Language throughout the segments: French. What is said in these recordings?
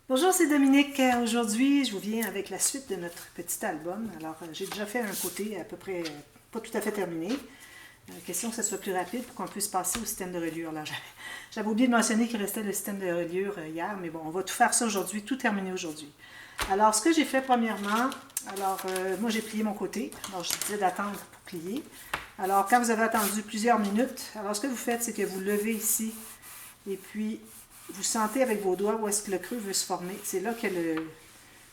Bonjour, c'est Dominique. Aujourd'hui, je vous viens avec la suite de notre petit album. Alors, j'ai déjà fait un côté à peu près pas tout à fait terminé. Question que ce soit plus rapide pour qu'on puisse passer au système de reliure. Là, j'avais oublié de mentionner qu'il restait le système de reliure hier, mais bon, on va tout faire ça aujourd'hui, tout terminer aujourd'hui. Alors, ce que j'ai fait premièrement, moi j'ai plié mon côté. Alors, je disais d'attendre pour plier. Alors, quand vous avez attendu plusieurs minutes, alors ce que vous faites, c'est que vous levez ici et puis vous sentez avec vos doigts où est-ce que le creux veut se former. C'est là que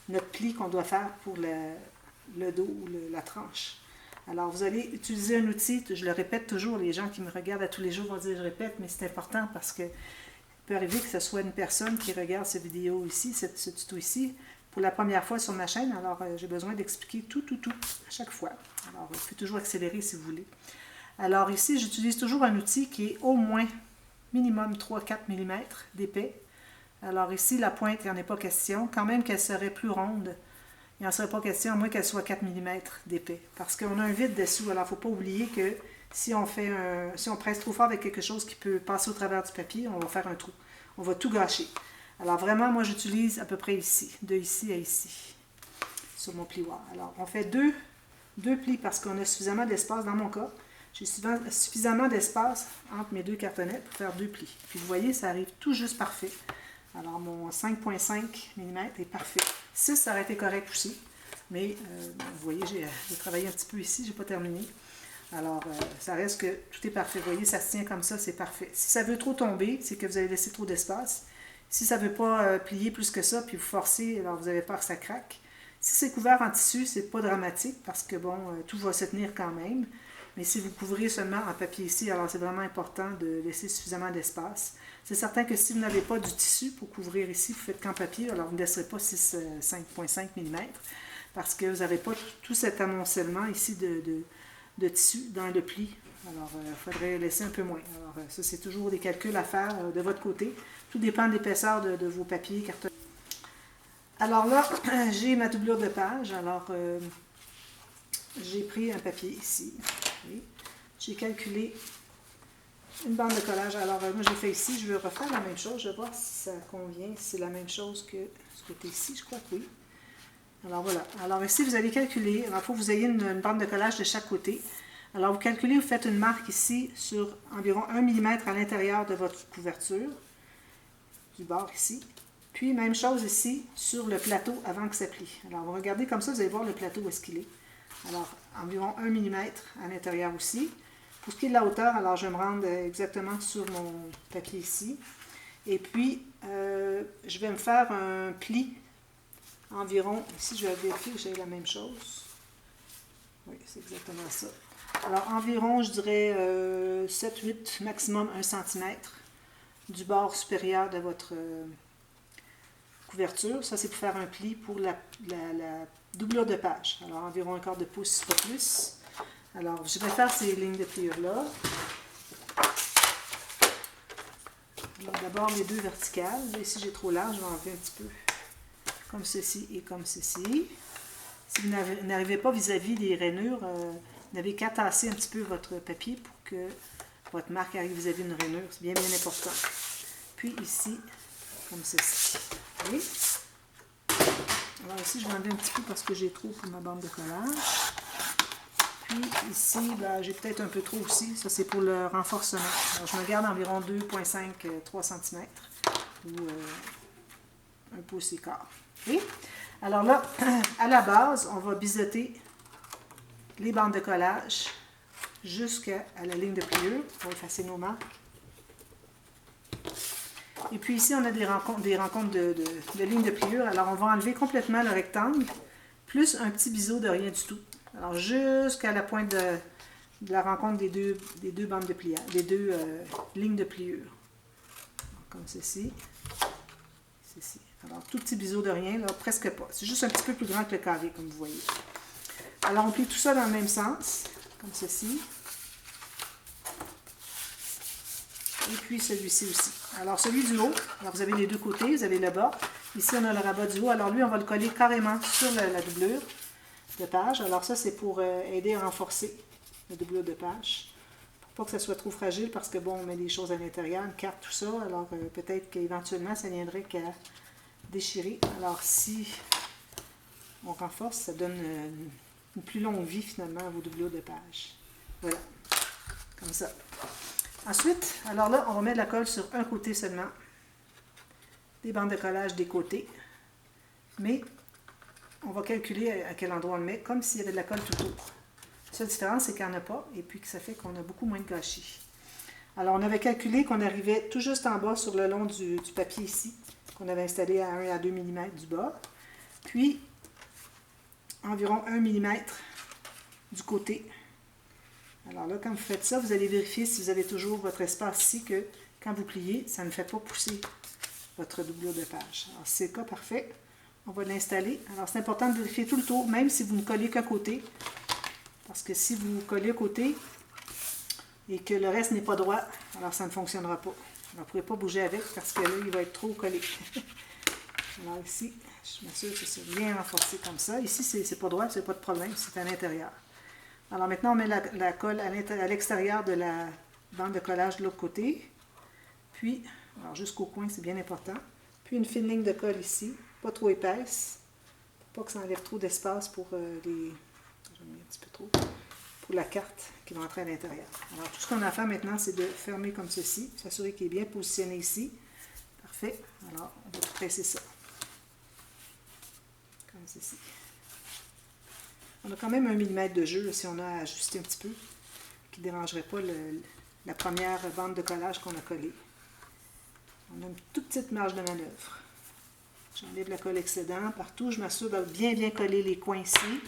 notre pli qu'on doit faire pour le dos ou la tranche. Alors, vous allez utiliser un outil, je le répète toujours, les gens qui me regardent à tous les jours vont dire je répète, mais c'est important parce que il peut arriver que ce soit une personne qui regarde cette vidéo ici, ce tuto ici, pour la première fois sur ma chaîne. Alors, j'ai besoin d'expliquer tout à chaque fois. Alors, vous pouvez toujours accélérer si vous voulez. Alors, ici, j'utilise toujours un outil qui est au moins minimum 3-4 mm d'épais. Alors ici, la pointe, il n'y en a pas question. Quand même qu'elle serait plus ronde, il n'en serait pas question, à moins qu'elle soit 4 mm d'épais. Parce qu'on a un vide dessous. Alors, il ne faut pas oublier que si on presse trop fort avec quelque chose qui peut passer au travers du papier, on va faire un trou. On va tout gâcher. Alors vraiment, moi, j'utilise à peu près ici, de ici à ici, sur mon plioir. Alors, on fait deux plis parce qu'on a suffisamment d'espace. Dans mon cas, j'ai suffisamment d'espace entre mes deux cartonnets pour faire deux plis. Puis vous voyez, ça arrive tout juste parfait. Alors mon 5,5 mm est parfait. 6, ça aurait été correct aussi. Mais vous voyez, j'ai travaillé un petit peu ici, j'ai pas terminé. Alors, ça reste que tout est parfait. Vous voyez, ça se tient comme ça, c'est parfait. Si ça veut trop tomber, c'est que vous avez laissé trop d'espace. Si ça ne veut pas plier plus que ça, puis vous forcez, alors vous avez peur que ça craque. Si c'est couvert en tissu, c'est pas dramatique parce que bon, tout va se tenir quand même. Mais si vous couvrez seulement en papier ici, alors c'est vraiment important de laisser suffisamment d'espace. C'est certain que si vous n'avez pas du tissu pour couvrir ici, vous faites qu'en papier, alors vous ne laisserez pas 5,5 mm parce que vous n'avez pas tout cet amoncellement ici de tissu dans le pli. Alors, il faudrait laisser un peu moins. Alors, ça, c'est toujours des calculs à faire de votre côté. Tout dépend de l'épaisseur de vos papiers, cartons. Alors là, j'ai ma doublure de page. Alors, j'ai pris un papier ici. Okay. J'ai calculé une bande de collage. Alors, moi, j'ai fait ici. Je vais refaire la même chose. Je vais voir si ça convient. Si c'est la même chose que ce côté ici. Je crois que oui. Alors, voilà. Alors, ici, vous allez calculer. Alors, il faut que vous ayez une bande de collage de chaque côté. Alors, vous calculez, vous faites une marque ici sur environ 1 mm à l'intérieur de votre couverture, du bord ici. Puis, même chose ici sur le plateau avant que ça plie. Alors, vous regardez comme ça, vous allez voir le plateau où est-ce qu'il est. Alors, environ 1 mm à l'intérieur aussi. Pour ce qui est de la hauteur, alors je vais me rendre exactement sur mon papier ici. Et puis, je vais me faire un pli environ, ici je vais vérifier que j'ai la même chose. Oui, c'est exactement ça. Alors, environ, je dirais 7-8, maximum 1 cm du bord supérieur de votre couverture. Ça, c'est pour faire un pli pour la doublure de page. Alors, environ un quart de pouce, pas plus. Alors, je vais faire ces lignes de pliure-là. Alors, d'abord, les deux verticales. Là, ici, j'ai trop large, je vais enlever un petit peu. Comme ceci et comme ceci. Si vous n'arrivez pas vis-à-vis des rainures, vous n'avez qu'à tasser un petit peu votre papier pour que votre marque arrive vis-à-vis d'une rainure. C'est bien, bien important. Puis ici, comme ceci. Oui. Alors ici, je vais enlever un petit peu parce que j'ai trop pour ma bande de collage. Puis ici, ben, j'ai peut-être un peu trop aussi. Ça, c'est pour le renforcement. Alors, je me garde environ 2,5-3 cm ou un pouce et quart. Okay? Alors là, à la base, on va biseauter les bandes de collage jusqu'à la ligne de pliure. On va effacer nos marques. Et puis ici, on a des rencontres de lignes de pliure. Alors, on va enlever complètement le rectangle, plus un petit biseau de rien du tout. Alors, jusqu'à la pointe de la rencontre des deux bandes de pliage, des deux lignes de pliure. Alors, comme ceci. Ceci. Alors, tout petit biseau de rien, là, presque pas. C'est juste un petit peu plus grand que le carré, comme vous voyez. Alors, on plie tout ça dans le même sens, comme ceci. Et puis celui-ci aussi. Alors, celui du haut, alors vous avez les deux côtés, vous avez le bas. Ici, on a le rabat du haut. Alors, lui, on va le coller carrément sur la doublure de page. Alors, ça, c'est pour aider à renforcer la doublure de page. Pour pas que ça soit trop fragile, parce que, bon, on met des choses à l'intérieur, une carte, tout ça. Alors, peut-être qu'éventuellement, ça viendrait qu'à déchiré. Alors si on renforce, ça donne une plus longue vie finalement à vos doublures de page. Voilà, comme ça. Ensuite, alors là, on va mettre de la colle sur un côté seulement. Des bandes de collage des côtés. Mais on va calculer à quel endroit on le met, comme s'il y avait de la colle tout autour. La seule différence, c'est qu'il n'y en a pas, et puis que ça fait qu'on a beaucoup moins de gâchis. Alors, on avait calculé qu'on arrivait tout juste en bas sur le long du papier ici, qu'on avait installé à 1 à 2 mm du bas. Puis, environ 1 mm du côté. Alors là, quand vous faites ça, vous allez vérifier si vous avez toujours votre espace ici, que quand vous pliez, ça ne fait pas pousser votre doublure de page. Alors, c'est le cas parfait. On va l'installer. Alors, c'est important de vérifier tout le tour, même si vous ne collez qu'un côté. Parce que si vous collez un côté et que le reste n'est pas droit, alors ça ne fonctionnera pas. Alors, vous ne pourrez pas bouger avec parce que là, il va être trop collé. Alors ici, je m'assure que c'est bien renforcé comme ça. Ici, c'est pas droit, c'est pas de problème, c'est à l'intérieur. Alors maintenant, on met la colle à l'extérieur de la bande de collage de l'autre côté. Puis, alors jusqu'au coin, c'est bien important. Puis une fine ligne de colle ici, pas trop épaisse, pour pas que ça enlève trop d'espace pour les... J'en ai mis un petit peu trop. Pour la carte qui va entrer à l'intérieur. Alors tout ce qu'on a à faire maintenant, c'est de fermer comme ceci, s'assurer qu'il est bien positionné ici. Parfait. Alors, on va presser ça. Comme ceci. On a quand même 1 mm de jeu, là, si on a à ajuster un petit peu, qui ne dérangerait pas la première bande de collage qu'on a collée. On a une toute petite marge de manœuvre. J'enlève la colle excédent partout. Je m'assure de bien coller les coins ici.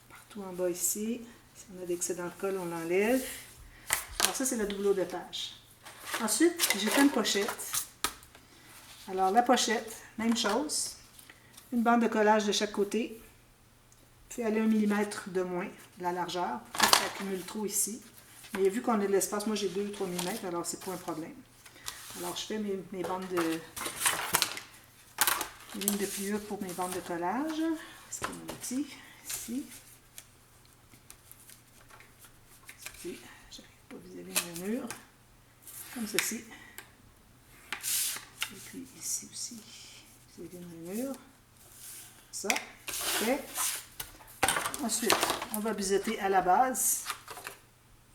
Partout en bas ici. Si on a d'excédent de colle, on l'enlève. Alors ça, c'est la doublure de page. Ensuite, j'ai fait une pochette. Alors la pochette, même chose. Une bande de collage de chaque côté. Puis aller 1 mm de moins de la largeur. Ça accumule trop ici. Mais vu qu'on a de l'espace, moi j'ai 2 ou 3 mm, alors c'est pas un problème. Alors je fais mes bandes de... Une ligne de pliure pour mes bandes de collage. C'est mon outil. Ici. Ici. J'arrive pas à viser le mur. Comme ceci. Et puis ici aussi. Viser le mur. Ça. Fait. Ensuite, on va biseauter à la base.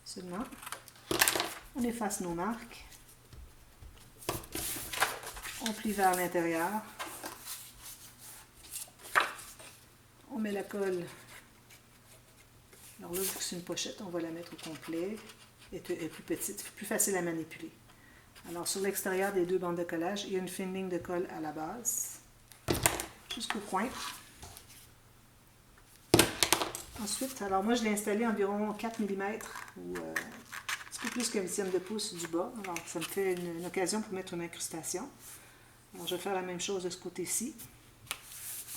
Seulement. On efface nos marques. On plie vers l'intérieur. On met la colle. Alors là, vu que c'est une pochette, on va la mettre au complet. Elle est plus petite, plus facile à manipuler. Alors sur l'extérieur des 2 bandes de collage, il y a une fine ligne de colle à la base. Jusqu'au coin. Ensuite, alors moi je l'ai installé environ 4 mm ou un petit peu plus qu'un 1/10 de pouce du bas. Alors ça me fait une occasion pour mettre une incrustation. Alors je vais faire la même chose de ce côté-ci.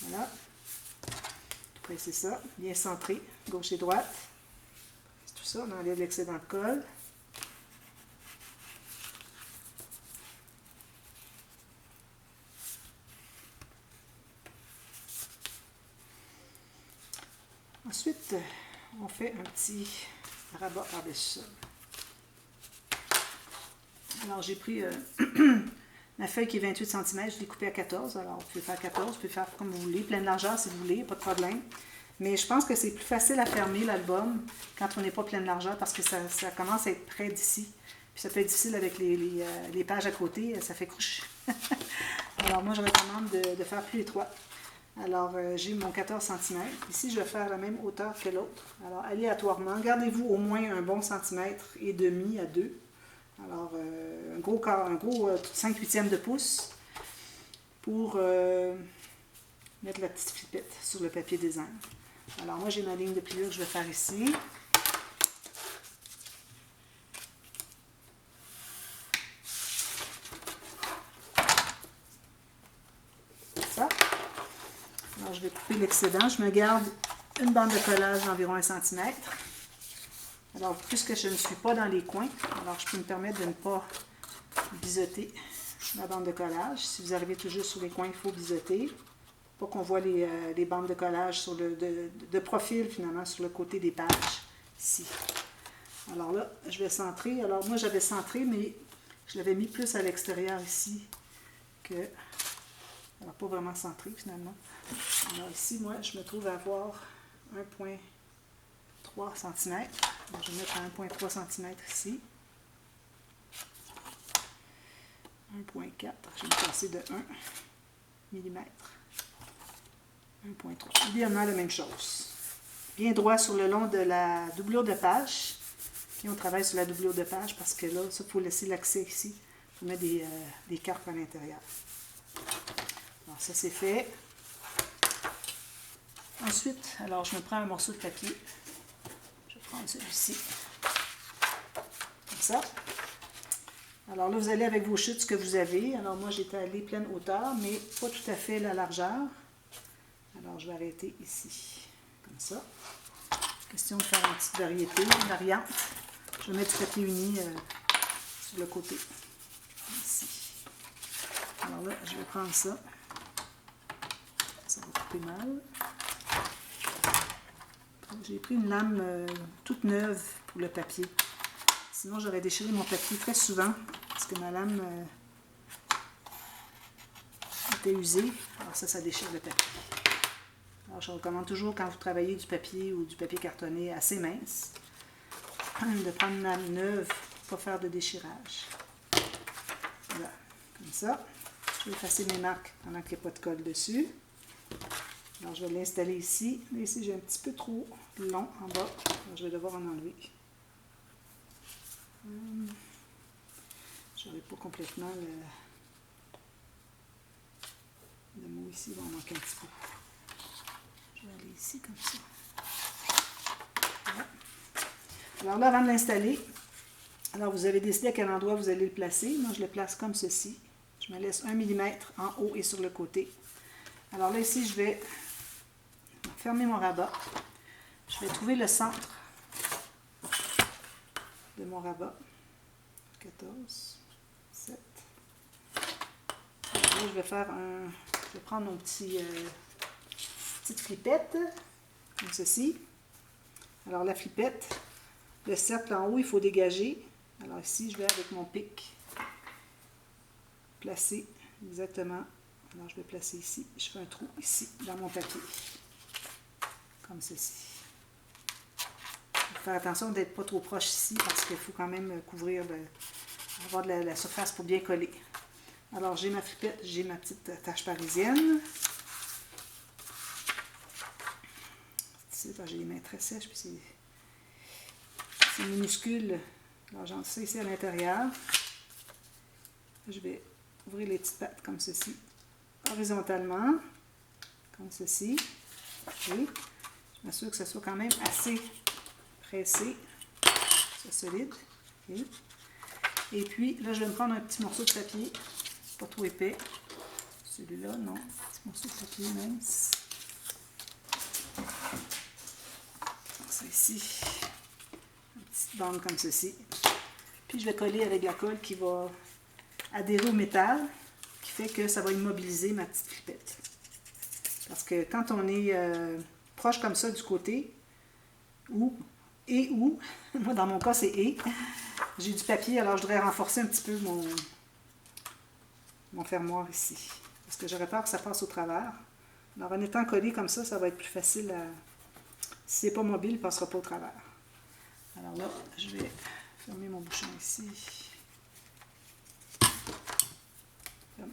Voilà. Presser ça, bien centré, gauche et droite. C'est tout ça, on enlève l'excédent de colle. Ensuite, on fait un petit rabat par-dessus ça. Alors j'ai pris ma feuille qui est 28 cm, je l'ai coupée à 14. Alors vous pouvez faire 14, vous pouvez faire comme vous voulez, pleine largeur si vous voulez, pas de problème. Mais je pense que c'est plus facile à fermer l'album quand on n'est pas pleine largeur parce que ça commence à être près d'ici. Puis ça peut être difficile avec les pages à côté, ça fait couche. Alors moi je recommande de faire plus étroit. Alors j'ai mon 14 cm. Ici je vais faire la même hauteur que l'autre. Alors aléatoirement, gardez-vous au moins un bon centimètre et demi à 2. Alors un gros 5/8 de pouce pour mettre la petite flipette sur le papier design. Alors moi j'ai ma ligne de pliure que je vais faire ici. Ça. Alors je vais couper l'excédent. Je me garde une bande de collage d'environ 1 cm. Alors puisque je ne suis pas dans les coins, alors je peux me permettre de ne pas biseauter la bande de collage. Si vous arrivez tout juste sur les coins, il faut biseauter. Pas qu'on voit les bandes de collage sur de profil finalement sur le côté des pages, ici. Alors là, je vais centrer. Alors moi j'avais centré, mais je l'avais mis plus à l'extérieur ici que Alors, pas vraiment centré finalement. Alors ici, moi, je me trouve à avoir 1,3 cm. Donc, je vais mettre à 1,3 cm ici. 1,4. Je vais me passer de 1 mm. 1,3. Idéalement, la même chose. Bien droit sur le long de la doublure de page. Puis on travaille sur la doublure de page parce que là, il faut laisser l'accès ici pour mettre des cartes à l'intérieur. Alors ça, c'est fait. Ensuite, alors je me prends un morceau de papier. Je vais prendre celui-ci. Comme ça. Alors là, vous allez avec vos chutes ce que vous avez. Alors moi, j'étais allée pleine hauteur, mais pas tout à fait la largeur. Alors je vais arrêter ici. Comme ça. Question de faire une petite variante. Je vais mettre du papier uni sur le côté. Ici. Alors là, je vais prendre ça. Ça va couper mal. J'ai pris une lame toute neuve pour le papier. Sinon, j'aurais déchiré mon papier très souvent parce que ma lame était usée. Alors ça déchire le papier. Alors, je recommande toujours quand vous travaillez du papier ou du papier cartonné assez mince, de prendre une lame neuve pour ne pas faire de déchirage. Voilà, comme ça. Je vais effacer mes marques pendant qu'il n'y a pas de colle dessus. Alors, je vais l'installer ici. Là, ici, j'ai un petit peu trop long en bas. Alors, je vais devoir en enlever. Je n'aurai pas complètement le mot ici. Il va en manquer un petit peu. Je vais aller ici comme ça. Voilà. Alors là, avant de l'installer, alors vous avez décidé à quel endroit vous allez le placer. Moi, je le place comme ceci. Je me laisse 1 mm en haut et sur le côté. Alors là, ici, je vais fermer mon rabat. Je vais trouver le centre de mon rabat. 14, 7. Alors là, je vais faire un... Je vais prendre mon petite flippette, comme ceci. Alors la flippette, le cercle en haut, il faut dégager. Alors ici, je vais avec mon pic placer exactement. Alors je vais placer ici. Je fais un trou ici, dans mon papier. Comme ceci. Il faut faire attention d'être pas trop proche ici parce qu'il faut quand même couvrir, avoir de la surface pour bien coller. Alors j'ai ma flippette, j'ai ma petite tache parisienne. Ici, j'ai les mains très sèches, puis c'est minuscule. Alors j'en sais ici à l'intérieur. Je vais ouvrir les petites pattes comme ceci, horizontalement, comme ceci. Et je m'assure que ce soit quand même assez pressé, c'est solide. Et puis là, je vais me prendre un petit morceau de papier, pas trop épais. Celui-là, non, un petit morceau de papier mince. Ça ici, une petite bande comme ceci. Puis je vais coller avec la colle qui va adhérer au métal, qui fait que ça va immobiliser ma petite flippette. Parce que quand on est proche comme ça du côté, moi dans mon cas c'est j'ai du papier, alors je devrais renforcer un petit peu mon fermoir ici. Parce que j'aurais peur que ça passe au travers. Alors en étant collé comme ça, ça va être plus facile à... Si c'est pas mobile, il ne passera pas au travers. Alors là, je vais fermer mon bouchon ici.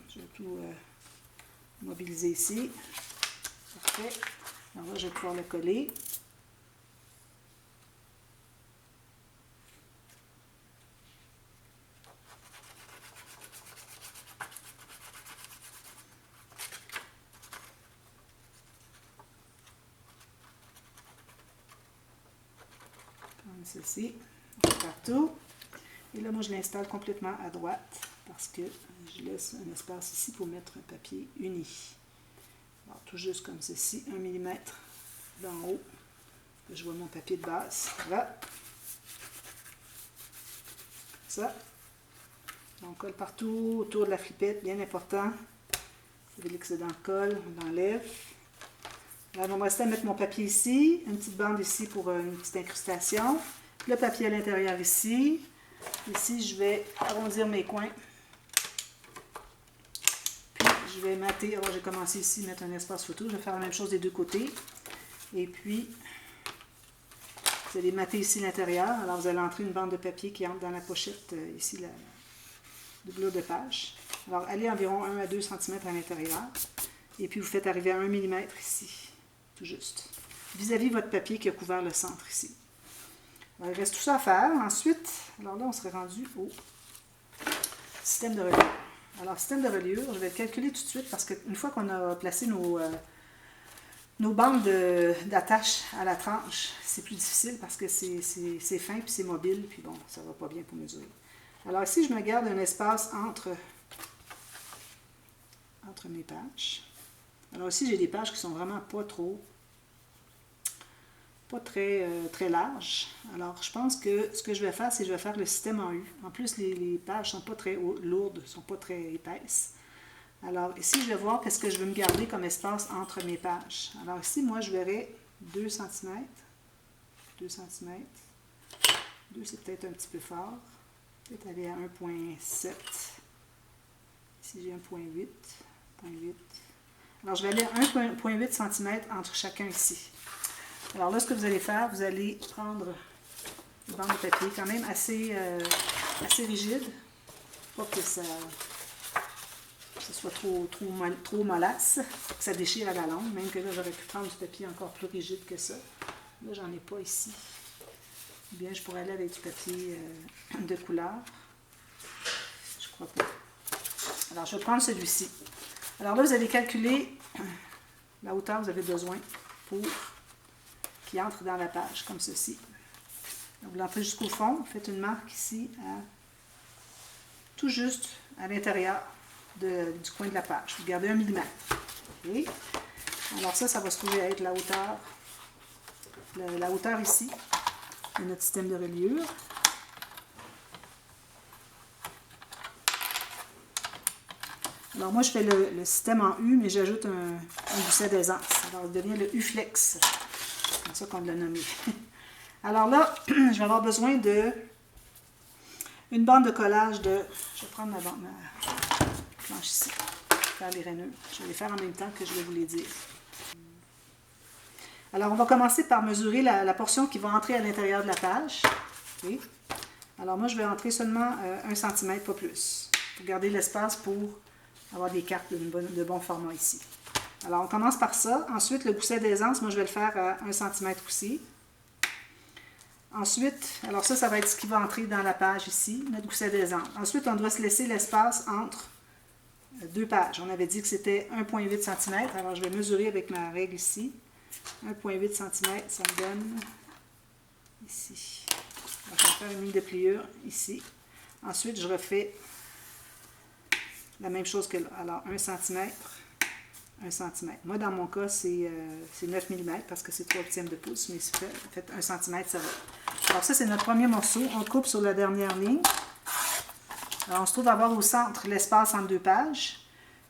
Je vais tout mobiliser ici. Parfait. Alors là, je vais pouvoir le coller. Comme ceci, partout. Et là, moi, je l'installe complètement à droite parce que je laisse un espace ici pour mettre un papier uni. Alors, tout juste comme ceci, 1 mm d'en haut. Je vois mon papier de base. Voilà. Ça. On colle partout autour de la flippette, bien important. Vous avez l'excédent de colle, on l'enlève. Là, il va me rester à mettre mon papier ici, une petite bande ici pour une petite incrustation. Le papier à l'intérieur ici. Ici, je vais arrondir mes coins. Puis, je vais mater. Alors, j'ai commencé ici à mettre un espace photo. Je vais faire la même chose des deux côtés. Et puis, vous allez mater ici l'intérieur. Alors, vous allez entrer une bande de papier qui entre dans la pochette, ici, la doublure de page. Alors, allez environ 1 à 2 cm à l'intérieur. Et puis, vous faites arriver à 1 mm ici, tout juste. Vis-à-vis votre papier qui a couvert le centre ici. Alors, il reste tout ça à faire. Ensuite, alors là, on serait rendu au système de reliure. Alors, système de reliure, je vais le calculer tout de suite parce qu'une fois qu'on a placé nos bandes d'attache à la tranche, c'est plus difficile parce que c'est fin puis c'est mobile, puis bon, ça va pas bien pour mesurer. Alors ici, je me garde un espace entre mes pages. Alors ici, j'ai des pages qui sont vraiment pas très larges. Alors, je pense que ce que je vais faire, c'est que je vais faire le système en U. En plus, les pages ne sont pas très lourdes, ne sont pas très épaisses. Alors, ici, je vais voir qu'est-ce que je veux me garder comme espace entre mes pages. Alors ici, moi, je verrai 2 cm. 2 cm. 2, c'est peut-être un petit peu fort. Peut-être aller à 1,7. Ici, j'ai 1,8. Alors, je vais aller à 1,8 cm entre chacun ici. Alors là, ce que vous allez faire, vous allez prendre une bande de papier quand même assez rigide. Pas que ça soit trop mollasse, que ça déchire à la longue. Même que là, j'aurais pu prendre du papier encore plus rigide que ça. Là, j'en ai pas ici. Ou bien, je pourrais aller avec du papier de couleur. Je crois pas. Alors, je vais prendre celui-ci. Alors là, vous allez calculer la hauteur que vous avez besoin pour qu'il entre dans la page, comme ceci. Donc, vous l'entrez jusqu'au fond. Vous faites une marque ici, tout juste à l'intérieur du coin de la page. Vous gardez 1 mm. Okay. Alors ça va se trouver à être la hauteur ici de notre système de reliure. Alors moi, je fais le système en U, mais j'ajoute un gousset d'aisance. Alors, il devient le U-Flex. C'est comme ça qu'on l'a nommé. Alors là, je vais avoir besoin de une bande de collage de... Je vais prendre ma planche ici, faire les rainures. Je vais les faire en même temps que je vais vous les dire. Alors, on va commencer par mesurer la portion qui va entrer à l'intérieur de la page. Okay. Alors moi, je vais entrer seulement 1 cm, pas plus. Pour garder l'espace pour avoir des cartes de bon format ici. Alors, on commence par ça. Ensuite, le gousset d'aisance, moi, je vais le faire à 1 cm aussi. Ensuite, alors ça va être ce qui va entrer dans la page ici, notre gousset d'aisance. Ensuite, on doit se laisser l'espace entre deux pages. On avait dit que c'était 1,8 cm. Alors, je vais mesurer avec ma règle ici. 1,8 cm, ça me donne ici. Alors, je vais faire une ligne de pliure ici. Ensuite, je refais la même chose que là. Alors, 1 cm, 1 cm. Moi, dans mon cas, c'est 9 mm parce que c'est 3/8 de pouce, mais faites 1 cm, ça va. Alors, ça, c'est notre premier morceau. On coupe sur la dernière ligne. Alors, on se trouve à avoir au centre l'espace entre deux pages.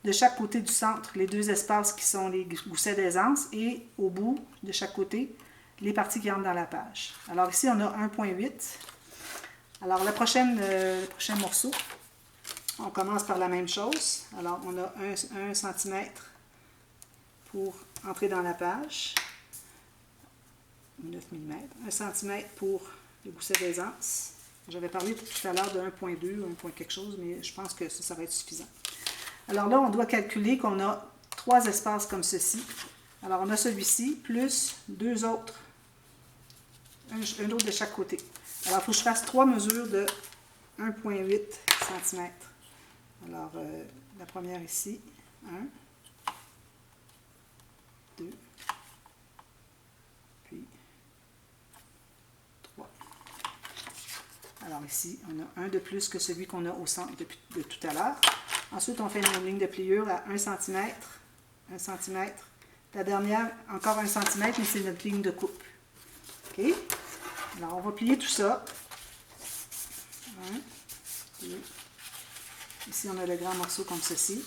De chaque côté du centre, les deux espaces qui sont les goussets d'aisance et au bout, de chaque côté, les parties qui entrent dans la page. Alors, ici, on a 1,8. Alors, le prochain morceau, on commence par la même chose. Alors, on a 1 cm pour entrer dans la page. 9 mm. 1 cm pour le gousset d'aisance. J'avais parlé tout à l'heure de 1,2 ou 1 point quelque chose, mais je pense que ça va être suffisant. Alors là, on doit calculer qu'on a 3 espaces comme ceci. Alors, on a celui-ci, plus 2 autres. Un autre de chaque côté. Alors, il faut que je fasse 3 mesures de 1,8 cm. Alors, la première ici, 1, 2, puis 3. Alors ici, on a un de plus que celui qu'on a au centre de tout à l'heure. Ensuite, on fait une ligne de pliure à 1 cm, 1 cm. La dernière, encore 1 cm, mais c'est notre ligne de coupe. OK? Alors, on va plier tout ça. 1, 2. Ici, on a le grand morceau comme ceci.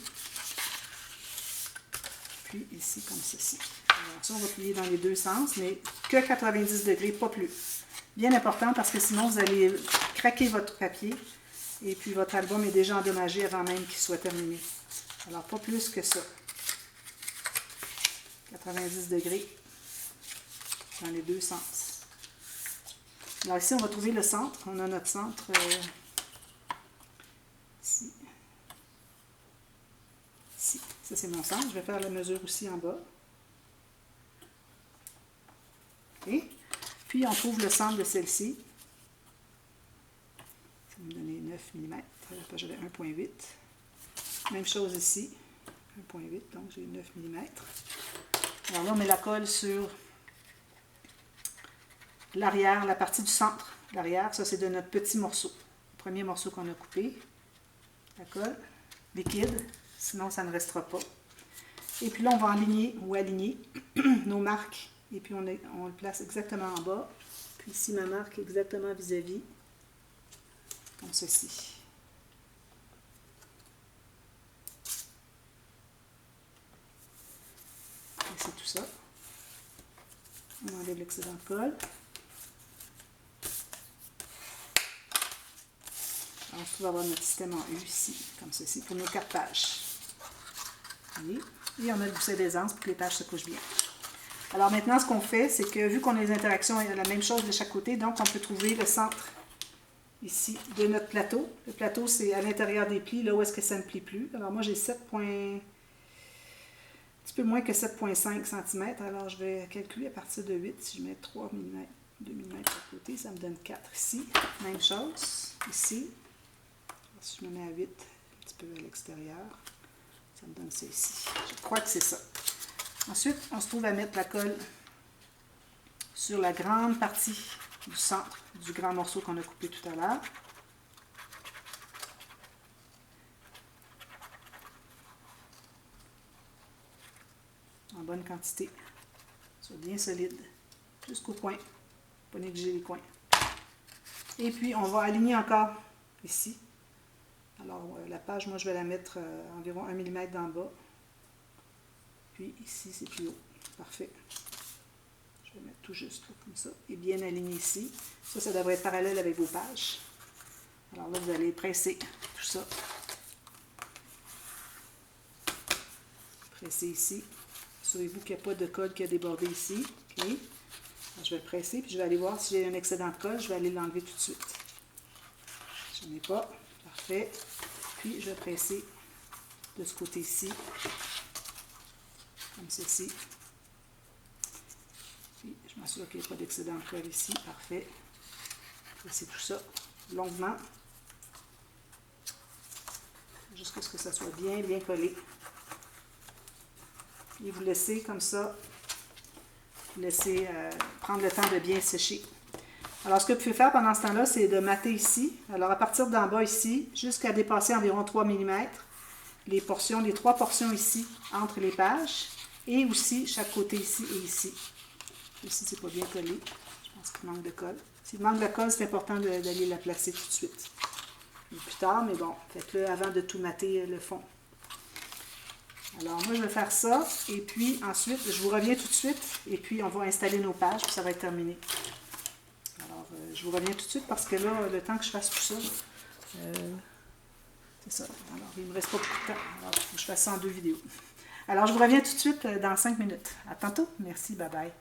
Puis ici, comme ceci. Alors, ça, on va plier dans les deux sens, mais que 90 degrés, pas plus. Bien important parce que sinon, vous allez craquer votre papier et puis votre album est déjà endommagé avant même qu'il soit terminé. Alors, pas plus que ça. 90 degrés dans les deux sens. Alors ici, on va trouver le centre. On a notre centre ici. Ici. Ça, c'est mon centre. Je vais faire la mesure aussi en bas. OK. Puis, on trouve le centre de celle-ci. Ça va me donner 9 mm. J'avais 1,8. Même chose ici. 1,8, donc j'ai 9 mm. Alors là, on met la colle sur l'arrière, la partie du centre. L'arrière, ça c'est de notre petit morceau. Le premier morceau qu'on a coupé. La colle liquide, sinon ça ne restera pas. Et puis là, on va aligner nos marques. Et puis on le place exactement en bas. Puis ici, ma marque est exactement vis-à-vis, comme ceci. C'est tout ça. On enlève l'excédent de colle. Alors, on va avoir notre système en U ici, comme ceci, pour nos 4 pages. Et on a le gousset d'aisance pour que les pages se couchent bien. Alors maintenant, ce qu'on fait, c'est que vu qu'on a les interactions, il y a la même chose de chaque côté, donc on peut trouver le centre ici de notre plateau. Le plateau, c'est à l'intérieur des plis, là où est-ce que ça ne plie plus. Alors moi, j'ai 7 points... Un petit peu moins que 7,5 cm. Alors, je vais calculer à partir de 8. Si je mets 3 mm, 2 mm à côté, ça me donne 4 ici. Même chose ici. Alors, si je me mets à 8, un petit peu à l'extérieur, ça me donne ça ici. Je crois que c'est ça. Ensuite, on se trouve à mettre la colle sur la grande partie du centre du grand morceau qu'on a coupé tout à l'heure. En bonne quantité, soit bien solide, jusqu'au coin, pas négliger les coins. Et puis, on va aligner encore ici. Alors, la page, moi, je vais la mettre environ 1 mm d'en bas. Puis, ici, c'est plus haut. Parfait. Je vais mettre tout juste là, comme ça. Et bien aligné ici. Ça devrait être parallèle avec vos pages. Alors là, vous allez presser tout ça. Presser ici. Assurez-vous qu'il n'y a pas de colle qui a débordé ici. OK. Alors, je vais le presser, puis je vais aller voir si j'ai un excédent de colle. Je vais aller l'enlever tout de suite. Je n'en ai pas. Parfait. Puis, je vais presser de ce côté-ci. Comme ceci. Puis, je m'assure qu'il n'y a pas d'excédent de colle ici. Parfait. Presser tout ça longuement. Jusqu'à ce que ça soit bien, bien collé. Et vous laissez comme ça, vous laissez prendre le temps de bien sécher. Alors, ce que vous pouvez faire pendant ce temps-là, c'est de mater ici. Alors, à partir d'en bas ici, jusqu'à dépasser environ 3 mm, les 3 portions ici, entre les pages, et aussi chaque côté ici et ici. Ici, c'est pas bien collé. Je pense qu'il manque de colle. S'il manque de colle, c'est important d'aller la placer tout de suite. Ou plus tard, mais bon, faites-le avant de tout mater le fond. Alors, moi, je vais faire ça, et puis ensuite, je vous reviens tout de suite, et puis on va installer nos pages, puis ça va être terminé. Alors, je vous reviens tout de suite, parce que là, le temps que je fasse tout ça, c'est ça. Alors, il ne me reste pas beaucoup de temps. Alors, il faut que je fasse ça en 2 vidéos. Alors, je vous reviens tout de suite dans 5 minutes. À tantôt. Merci, bye bye.